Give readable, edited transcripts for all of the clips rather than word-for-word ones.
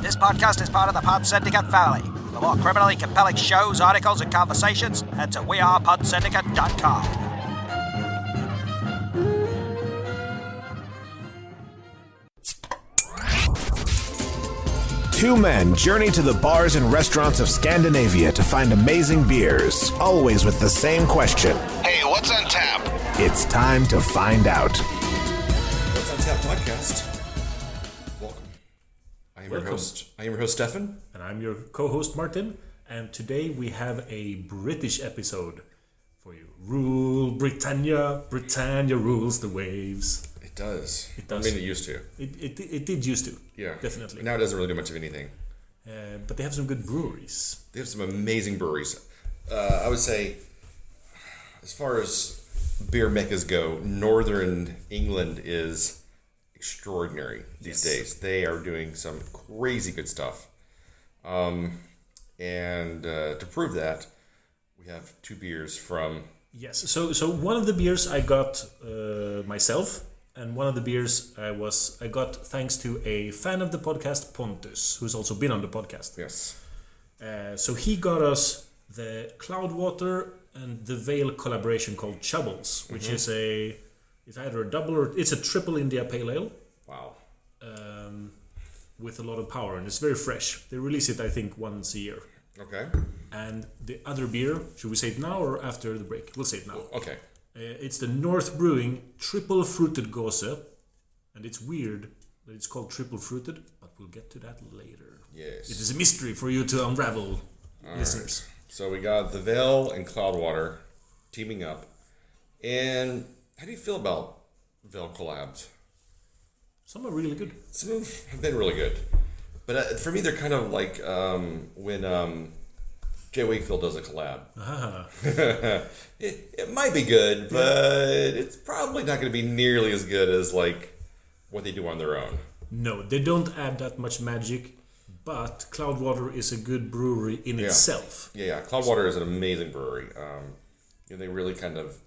This podcast is part of the Pod Syndicate family. For more criminally compelling shows, articles, and conversations, head to wearepodsyndicate.com. Two men journey to the bars and restaurants of Scandinavia to find amazing beers, always with the same question. Hey, what's on tap? It's time to find out. What's on Tap podcast. Welcome. I am your host, Stefan. And I'm your co-host, Martin. And today we have a British episode for you. Rule Britannia. Britannia rules the waves. It does. It does. I mean, it used to. It did used to. Yeah. Definitely. Now it doesn't really do much of anything. But they have some good breweries. They have some amazing breweries. I would say, as far as beer meccas go, Northern England is extraordinary these days. They are doing some crazy good stuff. And to prove that, we have two beers from... Yes, so one of the beers I got myself, and one of the beers I got thanks to a fan of the podcast, Pontus, who's also been on the podcast. Yes. So he got us the Cloudwater and The Veil collaboration called Chubbles, which is it's either a double or it's a triple India Pale Ale. Wow. With a lot of power, and it's very fresh. They release it, I think, once a year. Okay. And the other beer, should we say it now or after the break? We'll say it now. Okay. It's the North Brewing Triple Fruited Gose, and it's weird that it's called Triple Fruited, but we'll get to that later. Yes. It is a mystery for you to unravel, listeners. Right. So we got The Veil and Cloudwater teaming up. And how do you feel about Veil collabs? Some are really good. Some have been really good. But for me, they're kind of like when Jay Wakefield does a collab. It might be good, but it's probably not going to be nearly as good as like what they do on their own. No, they don't add that much magic, but Cloudwater is a good brewery in itself. Yeah. Cloudwater is an amazing brewery. They really kind of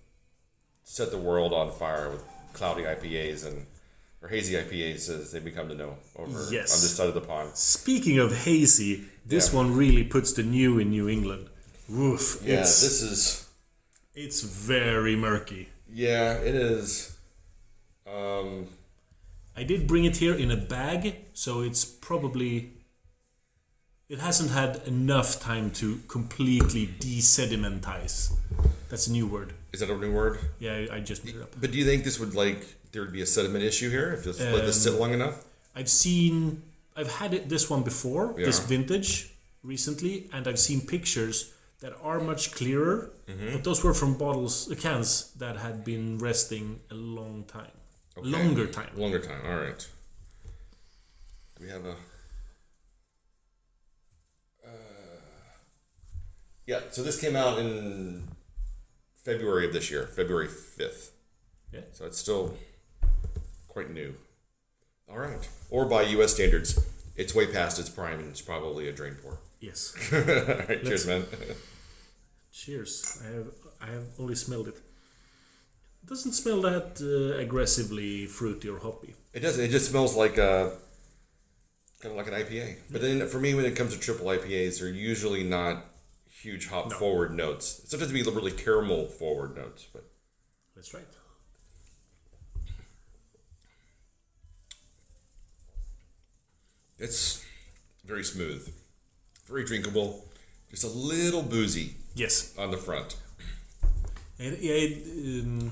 set the world on fire with cloudy IPAs or hazy IPAs as they become to know over on this side of the pond. Speaking of hazy, this one really puts the new in New England. Woof. Yeah, this is... It's very murky. Yeah, it is. I did bring it here in a bag, so it's probably... It hasn't had enough time to completely desedimentize. That's a new word. Is that a new word? Yeah, I just made it up. But do you think this would there would be a sediment issue here if you let this sit long enough? I've had this one before, this vintage, recently, and I've seen pictures that are much clearer, but those were from cans that had been resting a long time. Okay. Longer time, all right. We have a... so this came out in February of this year, February 5th. Yeah. So it's still quite new. All right. Or by U.S. standards, it's way past its prime and it's probably a drain pour. Yes. All right, cheers, man. Cheers. I have only smelled it. It doesn't smell that aggressively fruity or hoppy. It doesn't. It just smells like kind of like an IPA. But then for me, when it comes to triple IPAs, they're usually not huge hop forward notes. Sometimes be really caramel forward notes, but that's right. It's very smooth, very drinkable, just a little boozy. Yes, on the front. I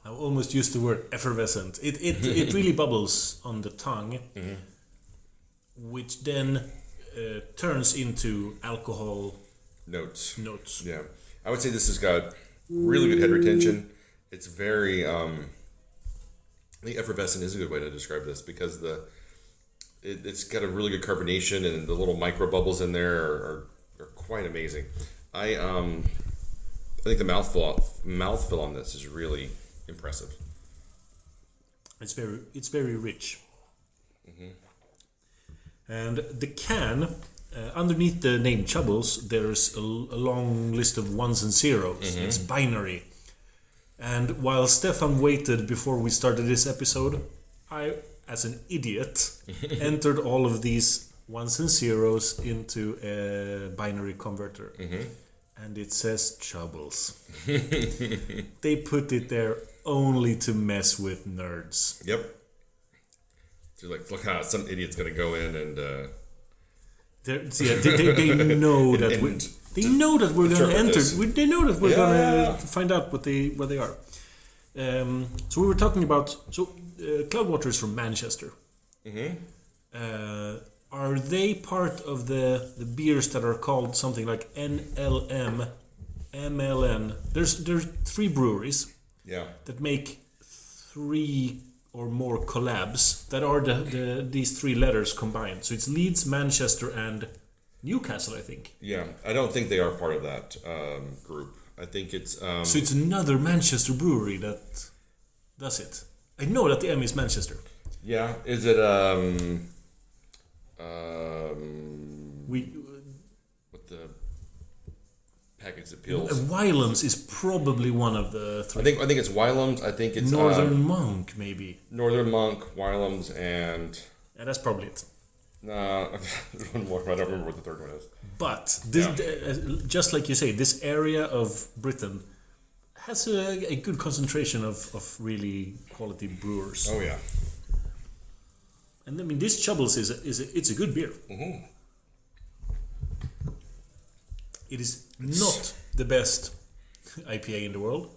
almost used the word effervescent. It really bubbles on the tongue, which then turns into alcohol notes. Yeah, I would say this has got really good head retention. It's very, I think effervescent is a good way to describe this because it's got a really good carbonation and the little micro bubbles in there are quite amazing. I think the mouthfeel on this is really impressive. It's very rich. And the can, underneath the name Chubbles, there's a long list of ones and zeros. It's binary. And while Stefan waited before we started this episode, I as an idiot, entered all of these ones and zeros into a binary converter. And it says Chubbles. They put it there only to mess with nerds. Yep. So like, look how some idiot's going to go in and... they know that they know that we're going to enter. They know that we're going to find out what they are. So we were talking about... So Cloudwater is from Manchester. Are they part of the beers that are called something like NLM, MLN? There's 3 breweries that make 3 or more collabs that are these 3 letters combined. So it's Leeds, Manchester, and Newcastle, I think. Yeah, I don't think they are part of that group. I think it's... So it's another Manchester brewery that does it. I know that the M is Manchester. Yeah, is it... what the package that peels? Wylam's is probably one of the 3. I think it's Wylam's. I think it's Northern Monk, maybe. Northern Monk, Wylam's, and that's probably it. There's one more. I don't remember what the third one is. But just like you say, this area of Britain has a good concentration of really quality brewers. Oh yeah. And I mean, this Chubbles it's a good beer. It is not the best IPA in the world.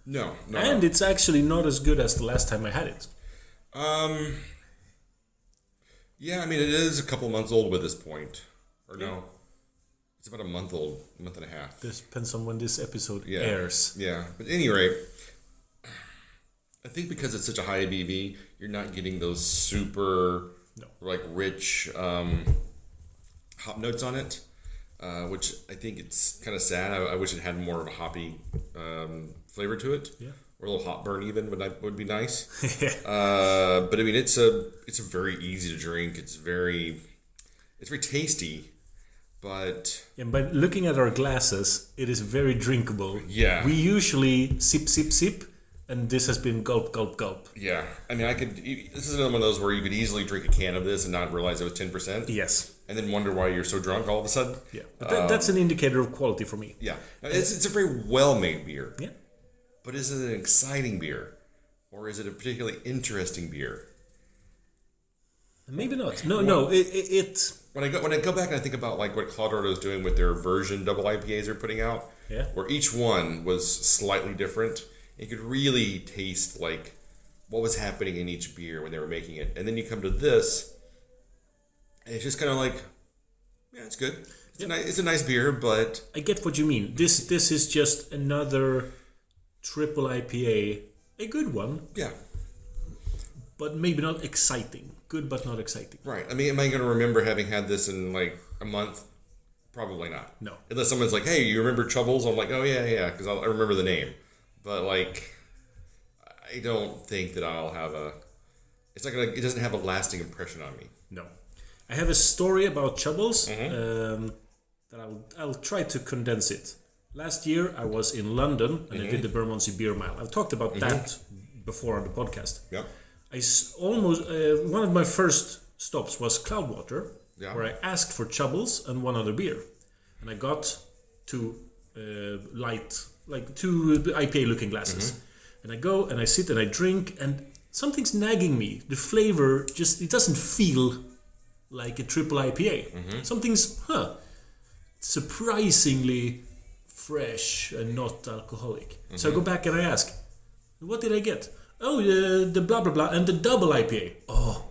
No. And it's actually not as good as the last time I had it. Yeah, I mean, it is a couple months old at this point. Or no. It's about a month old, a month and a half. This depends on when this episode airs. Yeah, but at any rate, I think because it's such a high ABV, you're not getting those super, like, rich hop notes on it, which I think it's kind of sad. I wish it had more of a hoppy flavor to it. Yeah. Or a little hop burn even would be nice. But I mean, it's a very easy to drink. It's very tasty. But by looking at our glasses, it is very drinkable. Yeah. We usually sip, and this has been gulp, gulp, gulp. Yeah. I mean, this is another one of those where you could easily drink a can of this and not realize it was 10%. Yes. And then wonder why you're so drunk all of a sudden. Yeah. But that's an indicator of quality for me. Yeah. It's a very well-made beer. Yeah. But is it an exciting beer? Or is it a particularly interesting beer? Maybe not. No. It When I go back and I think about like what Cloudwater is doing with their version double IPAs they're putting out, where each one was slightly different, you could really taste like what was happening in each beer when they were making it. And then you come to this, and it's just kind of like, yeah, it's good. It's a nice beer, but I get what you mean. This is just another triple IPA, a good one. Yeah. But maybe not exciting. Good, but not exciting. Right. I mean, am I going to remember having had this in like a month? Probably not. No. Unless someone's like, "Hey, you remember Chubbles?" I'm like, "Oh yeah," because I remember the name. But like, I don't think that I'll have a. It's not gonna. It doesn't have a lasting impression on me. No. I have a story about Chubbles that I'll try to condense it. Last year I was in London and I did the Bermondsey Beer Mile. I've talked about that before on the podcast. Yep. I almost one of my first stops was Cloudwater, where I asked for Chubbles and one other beer, and I got two two IPA-looking glasses, and I go and I sit and I drink, and something's nagging me. The flavor it doesn't feel like a triple IPA. Something's surprisingly fresh and not alcoholic. So I go back and I ask, what did I get? Oh, the blah blah blah and the double IPA. Oh,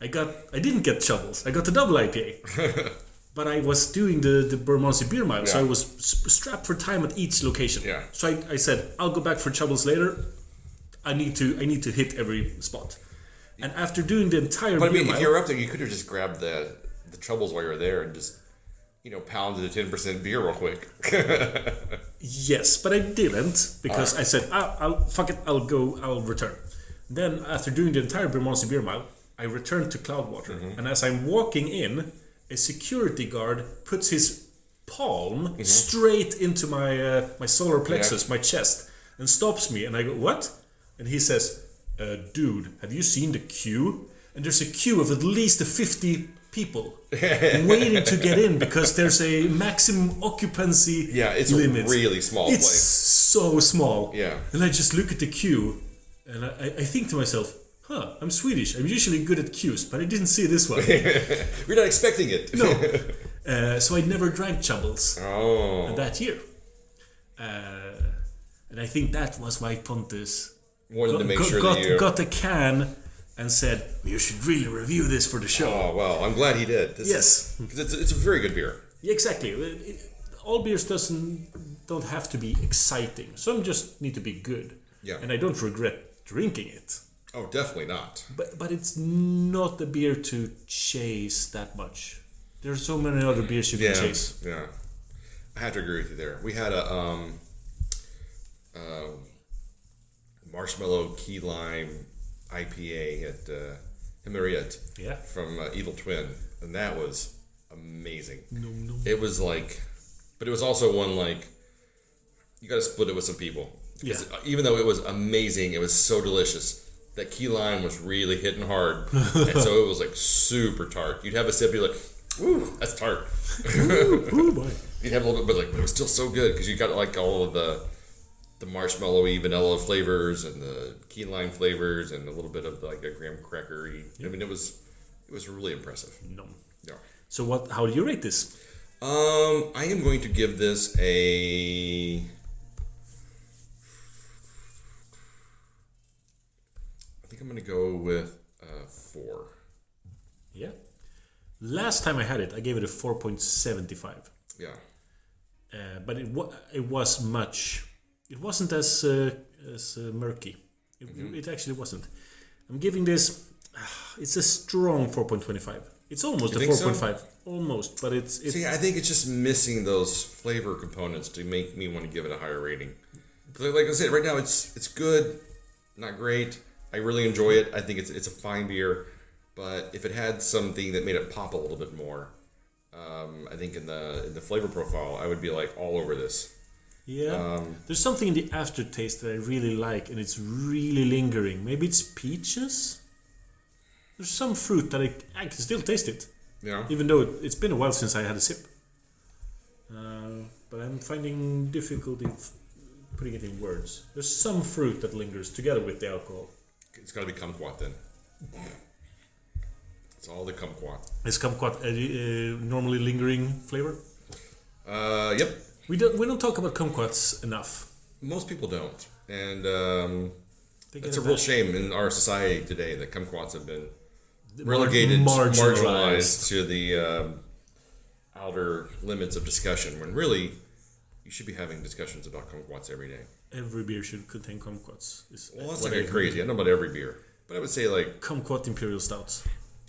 I didn't get Chubbles. I got the double IPA. But I was doing the Bermondsey Beer Mile, so I was strapped for time at each location. Yeah. So I said, I'll go back for Chubbles later. I need to hit every spot. And after doing the entire beer mile, if you were up there, you could have just grabbed the Chubbles while you were there and just pounded a 10% beer real quick. Yes, but I didn't because I said, fuck it, I'll return. Then after doing the entire Bermondsey Beer Mile, I returned to Cloudwater, and as I'm walking in, a security guard puts his palm straight into my solar plexus, my chest, and stops me, and I go, what? And he says, dude, have you seen the queue? and there's a queue of at least 50 people waiting to get in because there's a maximum occupancy it's limit. a really small It's place. so small. Yeah. And I just look at the queue and I think to myself, I'm Swedish. I'm usually good at queues, but I didn't see this one. We're not expecting it. No. So I never drank Chubbles that year. And I think that was why Pontus got a can and said, you should really review this for the show. Oh, well, I'm glad he did. Yes. Because it's a very good beer. Yeah, exactly. All beers don't have to be exciting. Some just need to be good. Yeah. And I don't regret drinking it. Oh, definitely not. But it's not a beer to chase that much. There are so many other beers you can chase. Yeah. I have to agree with you there. We had a marshmallow key lime IPA at Himariet from Evil Twin, and that was amazing. It was like, but it was also one like, you got to split it with some people. Because even though it was amazing, it was so delicious. That key lime was really hitting hard, and so it was like super tart. You'd have a sip, you're like, "Ooh, that's tart." Ooh, boy. You'd have a little bit, but it was still so good because you got like all of the marshmallowy vanilla flavors and the key lime flavors and a little bit of like a graham crackery. I mean, it was really impressive. No. Yeah. So how do you rate this? I am going to give this a. I think I'm going to go with 4. Yeah. Last time I had it, I gave it a 4.75. Yeah. But it was much. It wasn't as murky. It actually wasn't. I'm giving this. It's a strong 4.25. It's almost a 4.5. So? Almost, but it's. See, I think it's just missing those flavor components to make me want to give it a higher rating. Like I said, right now it's good, not great. I really enjoy it. I think it's a fine beer, but if it had something that made it pop a little bit more, I think in the flavor profile, I would be like all over this. Yeah, there's something in the aftertaste that I really like, and it's really lingering. Maybe it's peaches. There's some fruit that I can still taste it. Yeah. Even though it's been a while since I had a sip. But I'm finding difficulty putting it in words. There's some fruit that lingers together with the alcohol. It's got to be kumquat then. It's all the kumquat. Is kumquat normally lingering flavor? Yep. We don't talk about kumquats enough. Most people don't, and it's a real shame in our society today that kumquats have been relegated, marginalized to the outer limits of discussion. When really, you should be having discussions about kumquats every day. Every beer should contain kumquats. Well, that's like crazy. I don't know about every beer, but I would say like kumquat imperial stouts.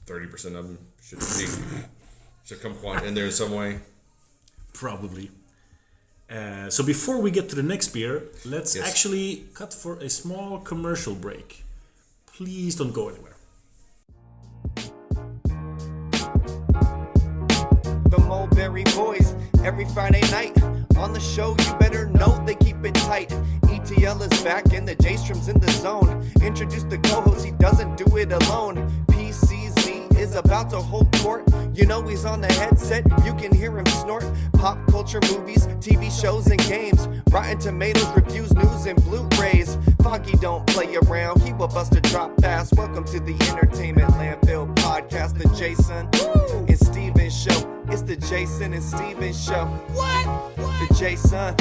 30% of them should kumquat in there in some way. Probably. So before we get to the next beer, let's actually cut for a small commercial break. Please don't go anywhere. The Mulberry Boys, every Friday night. On the show, you better know they keep it tight. ETL is back and the J-Strom's in the zone. Introduce the co-host, he doesn't do it alone. PCZ is about to hold court. You know he's on the headset, you can hear him snort. Pop culture, movies, TV shows, and games. Rotten Tomatoes, reviews, news, and Blu-rays. Foggy don't play around, he will bust a drop fast. Welcome to the Entertainment Landfill Podcast, the Jason and Steven Show. It's the Jason and Steven Show. What? The Jason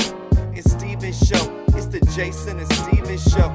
and Steven Show. It's the Jason and Steven Show.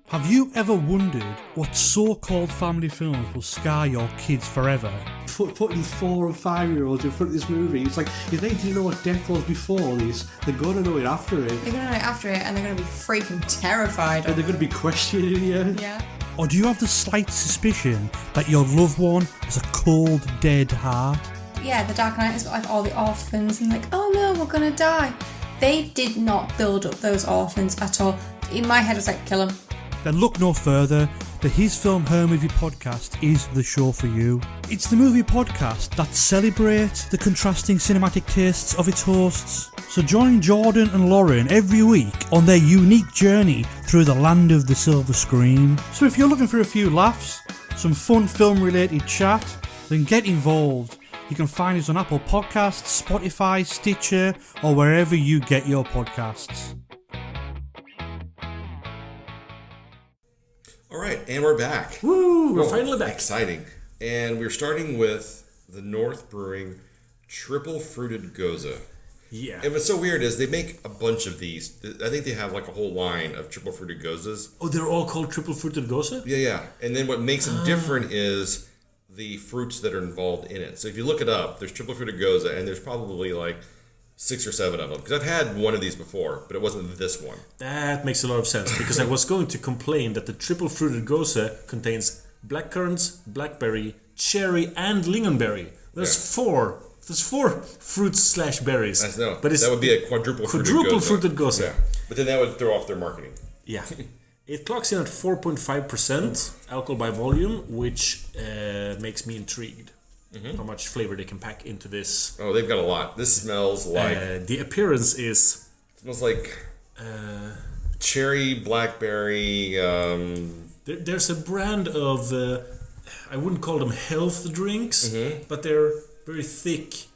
Have you ever wondered what so-called family films will scar your kids forever? Putting 4 and 5-year-olds in front of this movie, it's like, if they didn't know what death was before this, they're going to know it after it. They're going to know it after it, and they're going to be freaking terrified. And they're going to be questioning you. Yeah. Or do you have the slight suspicion that your loved one has a cold, dead heart? Yeah, the Dark Knight has got like all the orphans and like, oh no, we're going to die. They did not build up those orphans at all. In my head, I was like, kill them. Then look no further. The His Film Her Movie podcast is the show for you. It's the movie podcast that celebrates the contrasting cinematic tastes of its hosts. So join Jordan and Lauren every week on their unique journey through the land of the silver screen. So if you're looking for a few laughs, some fun film-related chat, then get involved. You can find us on Apple Podcasts, Spotify, Stitcher, or wherever you get your podcasts. All right, and we're back. Woo! We're finally back. Exciting. And we're starting with the North Brewing Triple Fruited Gose. Yeah. And what's so weird is they make a bunch of these. I think they have like a whole line of triple fruited goses. Oh, they're all called triple fruited gose? Yeah. And then what makes them different is the fruits that are involved in it. So if you look it up, there's triple fruited gose, and there's probably like 6 or 7 of them. Because I've had one of these before, but it wasn't this one. That makes a lot of sense, because I was going to complain that the triple fruited gose contains blackcurrants, blackberry, cherry, and lingonberry. There's 4 fruits / berries. I know. But that would be a quadruple fruited gose. Yeah. But then that would throw off their marketing. Yeah. It clocks in at 4.5% alcohol by volume, which makes me intrigued. How much flavor they can pack into this. Oh, they've got a lot. This smells like... the appearance is... smells like cherry, blackberry... There's a brand of... I wouldn't call them health drinks, but they're very thick.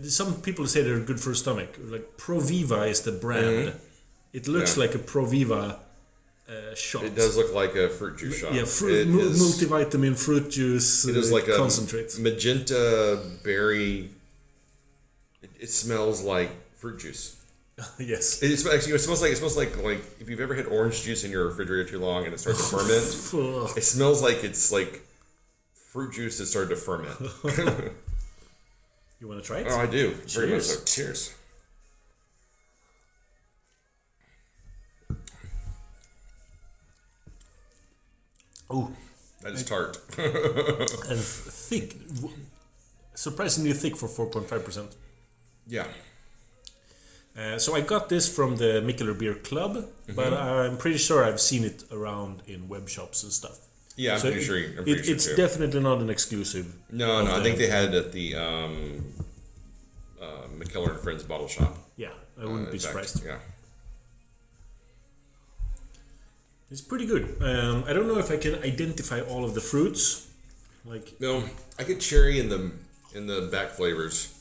Some people say they're good for the stomach. Like Proviva is the brand. It looks like a Proviva shot. It does look like a fruit juice shot. Yeah, multivitamin fruit juice it is like concentrate. A magenta berry. It smells like fruit juice. Yes. It smells like if you've ever had orange juice in your refrigerator too long and it starts to ferment. It smells like it's like fruit juice that started to ferment. You want to try it? Oh, I do. Cheers. Very much so. Cheers. Oh, that is tart. And thick. Surprisingly thick for 4.5%. Yeah. So I got this from the Mikkeller Beer Club, but I'm pretty sure I've seen it around in web shops and stuff. Yeah, I'm pretty sure. It's definitely not an exclusive. No, I think they had it at the McKellar and Friends bottle shop. Yeah, I wouldn't be surprised. Yeah. It's pretty good. I don't know if I can identify all of the fruits. No, I get cherry in the back flavors.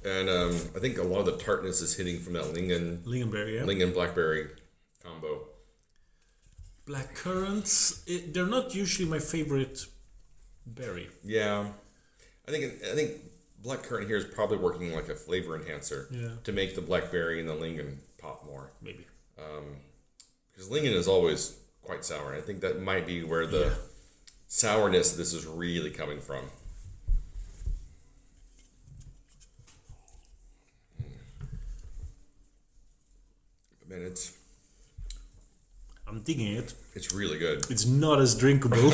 And I think a lot of the tartness is hitting from that lingonberry, yeah. Lingon blackberry combo. Blackcurrants, they're not usually my favorite berry. Yeah, I think blackcurrant here is probably working like a flavor enhancer to make the blackberry and the lingon pop more. Maybe. Because lingon is always quite sour. I think that might be where the sourness of this is really coming from. Man, I'm digging it. It's really good. It's not as drinkable.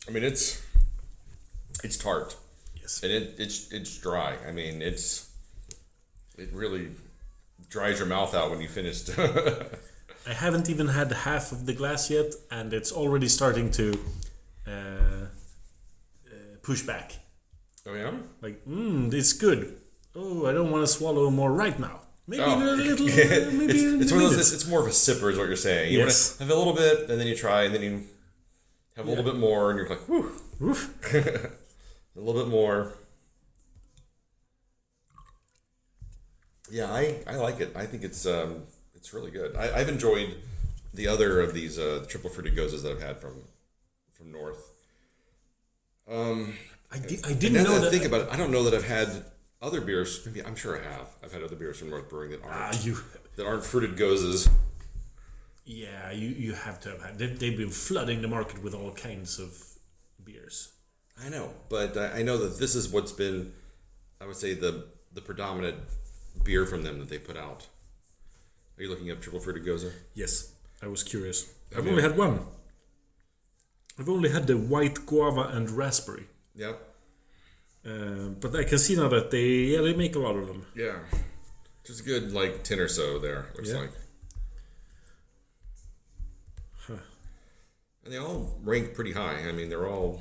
I mean, it's tart. Yes. And it's dry. I mean, it really dries your mouth out when you finished. I haven't even had half of the glass yet, and it's already starting to push back. Oh yeah? Like, it's good. Oh, I don't want to swallow more right now. Maybe a little. It's one of those. It's more of a sipper, is what you're saying. You want to have a little bit, and then you try, and then you have a little bit more, and you're like, whew. A little bit more. Yeah, I like it. I think it's really good. I've enjoyed the other of these triple fruited goses that I've had from North. I didn't know that. Think about it. I don't know that I've had other beers. Maybe I'm sure I have. I've had other beers from North Brewing that aren't fruited goses. Yeah, you have to have had. They've been flooding the market with all kinds of beers. I know, but I know that this is what's been, I would say, the predominant beer from them that they put out. Are you looking up triple fruited gose? Yes, I was curious. I've only had one. I've only had the white guava and raspberry. Yeah. But I can see now that they make a lot of them. Yeah. Just a good, like, 10 or so there, looks like. Huh. And they all rank pretty high. I mean, they're all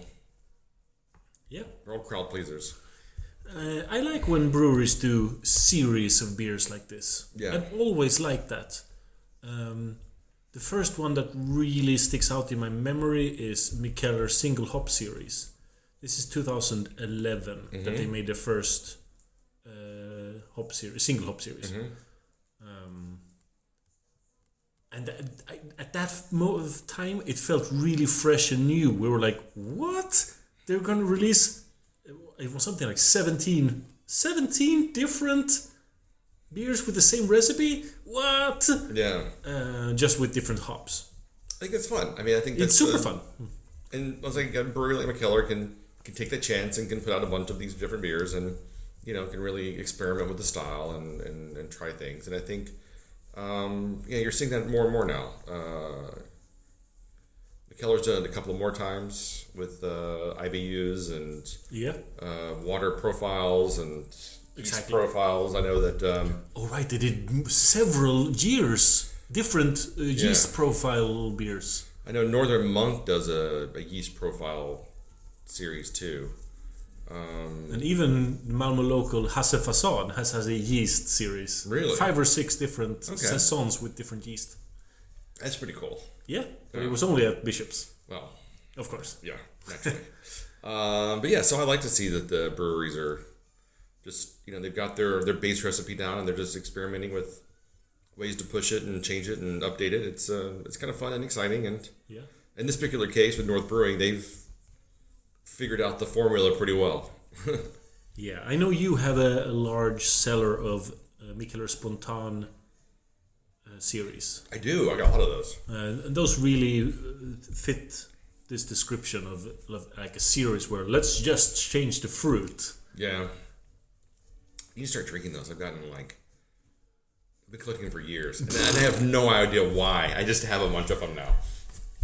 crowd pleasers. I like when breweries do series of beers like this. Yeah. I've always liked that. The first one that really sticks out in my memory is Mikkeller's single hop series. This is 2011 that they made their first single hop series. And at that time, it felt really fresh and new. We were like, what? They're going to release, it was something like 17 different beers with the same recipe? What? Yeah. Just with different hops. I think it's fun. I mean, I think it's super fun. And I was like, a brewery like Mikkeller can take that chance and can put out a bunch of these different beers and, can really experiment with the style and try things. And I think, you're seeing that more and more now. Mikkeller's done it a couple of more times with IBUs and water profiles and yeast profiles. I know that... they did several years, different yeast profile beers. I know Northern Monk does a yeast profile series too. And even Malmö local Hasse Fasad has a yeast series. Really? 5 or 6 different saisons with different yeast. That's pretty cool. Yeah, but it was only at Bishop's. Well, of course. Yeah, naturally. But yeah, so I like to see that the breweries are just, they've got their base recipe down and they're just experimenting with ways to push it and change it and update it. It's kind of fun and exciting. And in this particular case with North Brewing, they've figured out the formula pretty well. Yeah, I know you have a large cellar of Mikkeller Spontan series. I do. I got a lot of those. And those really fit this description of like a series where let's just change the fruit. Yeah. You start drinking those. I've been collecting for years. And I have no idea why. I just have a bunch of them now.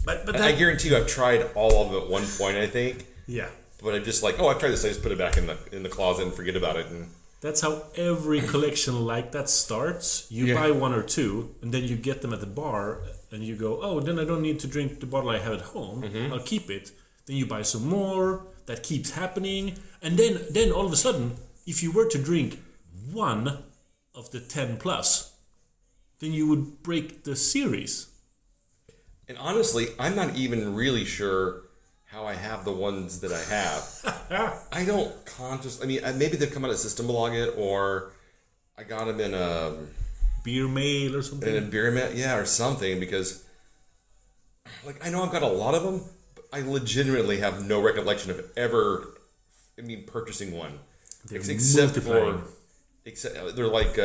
But I guarantee you I've tried all of them at one point, I think. Yeah. But I just I've tried this. I just put it back in the closet and forget about it. And that's how every collection like that starts. You buy 1 or 2, and then you get them at the bar, and you go, oh, then I don't need to drink the bottle I have at home. I'll keep it. Then you buy some more. That keeps happening. And then all of a sudden, if you were to drink 1 of the 10 plus, then you would break the series. And honestly, I'm not even really sure how I have the ones that I have. I don't maybe they've come out of System It, or I got them in a beer mail or something. In a beer mail, or something, because I know I've got a lot of them, but I legitimately have no recollection of ever purchasing one. Except they're like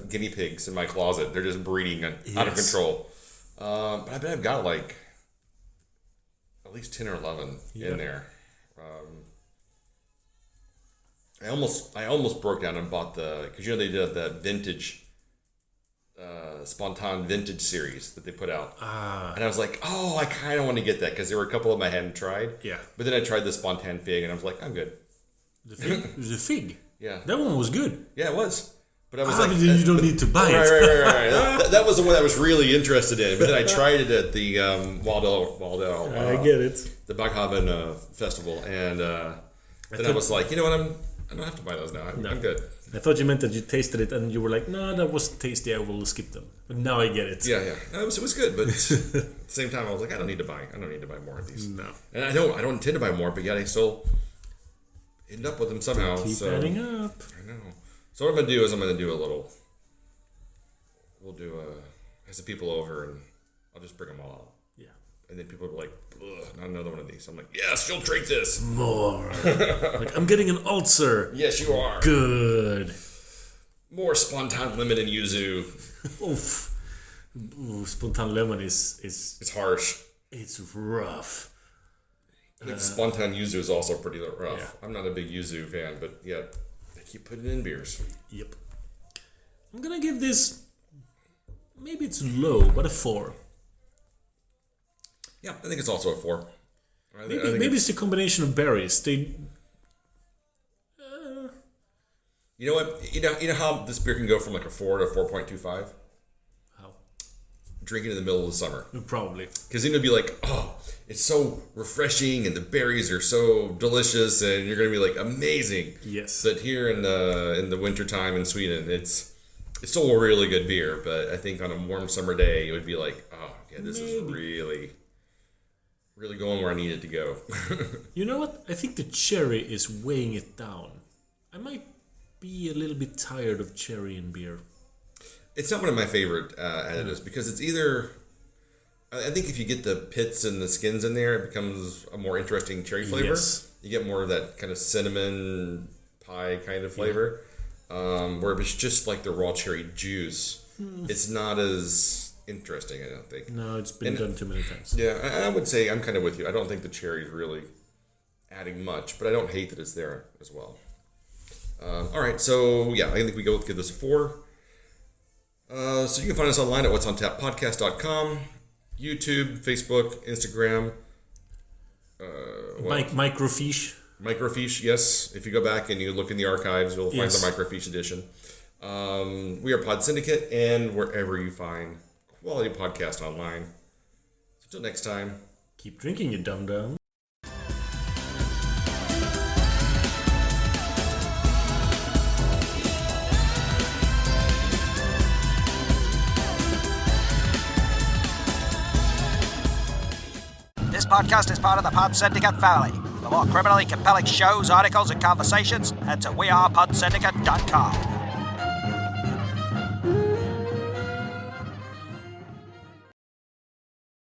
guinea pigs in my closet. They're just breeding out of control. But I bet I've got at least 10 or 11 in there. I almost broke down and bought because they did that vintage Spontan vintage series that they put out. And I was like, oh, I kind of want to get that because there were a couple of them I hadn't tried. Yeah. But then I tried the Spontan fig and I was like, I'm good. The fig? Yeah. That one was good. Yeah, it was. But I was but you don't need to buy it. Right. That was the one I was really interested in. But then I tried it at the Waldell. I get it. The Bachhaven festival, and then I was like, you know what? I don't have to buy those now. I'm good. I thought you meant that you tasted it and you were like, no, that wasn't tasty. I will skip them. But now I get it. Yeah. It was good, but at the same time, I was like, I don't need to buy more of these. No. And I don't intend to buy more, but yet I still end up with them somehow. Keep adding up. I know. So what I'm going to do is we'll do have some people over and I'll just bring them all out. Yeah. And then people are like, not another one of these. I'm like, yes, you'll drink this. More. I'm getting an ulcer. Yes, you are. Good. More Spontan lemon and yuzu. Oof. Ooh, Spontan lemon is... It's harsh. It's rough. I think Spontan yuzu is also pretty rough. Yeah. I'm not a big yuzu fan, but yeah, they keep putting it in beers. Yep. I'm gonna give this... Maybe it's low, but a 4. Yeah, I think it's also a 4. Maybe it's a combination of berries. You know what? You know how this beer can go from like a 4 to a 4.25? How? Drinking in the middle of the summer. Probably. Because then you'll be like, oh, it's so refreshing and the berries are so delicious and you're going to be like, amazing. Yes. But here in the wintertime in Sweden, it's still a really good beer. But I think on a warm summer day, it would be like, oh, yeah, this is really, really going where I need it to go. You know what? I think the cherry is weighing it down. I might be a little bit tired of cherry in beer. It's not one of my favorite additives because it's either... I think if you get the pits and the skins in there, it becomes a more interesting cherry flavor. Yes. You get more of that kind of cinnamon pie kind of flavor. Where if it's just like the raw cherry juice, it's not as interesting, I don't think. No, it's been done too many times. Yeah, I would say I'm kind of with you. I don't think the cherry is really adding much, but I don't hate that it's there as well. All right, so yeah, I think we go give this a 4. So you can find us online at what'sontappodcast.com, YouTube, Facebook, Instagram. Microfiche. Microfiche, yes. If you go back and you look in the archives, you'll find the Microfiche edition. We are Pod Syndicate, and wherever you find quality podcast online. So until next time, keep drinking, you dum-dum. This podcast is part of the Pod Syndicate family. For more criminally compelling shows, articles, and conversations, head to wearepodsyndicate.com.